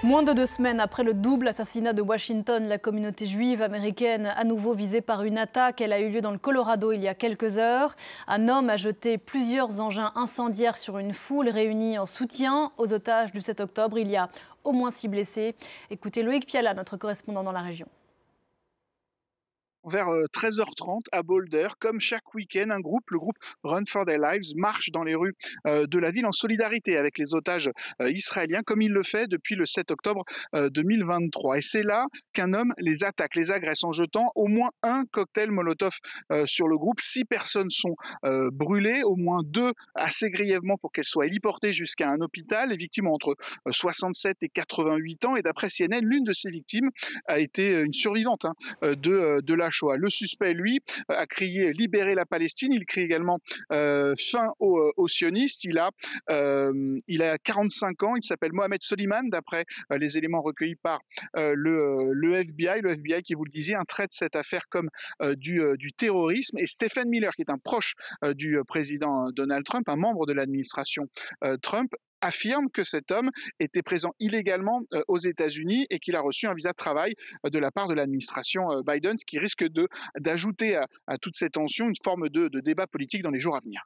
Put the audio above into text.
Moins de 2 semaines après le double assassinat de Washington, la communauté juive américaine à nouveau visée par une attaque. Elle a eu lieu dans le Colorado il y a quelques heures. Un homme a jeté plusieurs engins incendiaires sur une foule réunie en soutien aux otages du 7 octobre. Il y a au moins 6 blessés. Écoutez Loïc Piala, notre correspondant dans la région. Vers 13h30 à Boulder, comme chaque week-end, le groupe Run for Their Lives, marche dans les rues de la ville en solidarité avec les otages israéliens, comme il le fait depuis le 7 octobre 2023. Et c'est là qu'un homme les attaque, les agresse en jetant au moins un cocktail Molotov sur le groupe. 6 personnes sont brûlées, au moins 2 assez grièvement pour qu'elles soient héliportées jusqu'à un hôpital. Les victimes ont entre 67 et 88 ans. Et d'après CNN, l'une de ces victimes a été une survivante de la Shoah. Le suspect, lui, a crié libérer la Palestine. Il crie également fin aux sionistes. Il a 45 ans. Il s'appelle Mohamed Soliman, d'après les éléments recueillis par le FBI. Le FBI, qui, vous le disiez, traite cette affaire comme du terrorisme. Et Stephen Miller, qui est un proche du président Donald Trump, un membre de l'administration Trump, affirme que cet homme était présent illégalement aux États-Unis et qu'il a reçu un visa de travail de la part de l'administration Biden, ce qui risque d'ajouter à toute cette tension une forme de débat politique dans les jours à venir.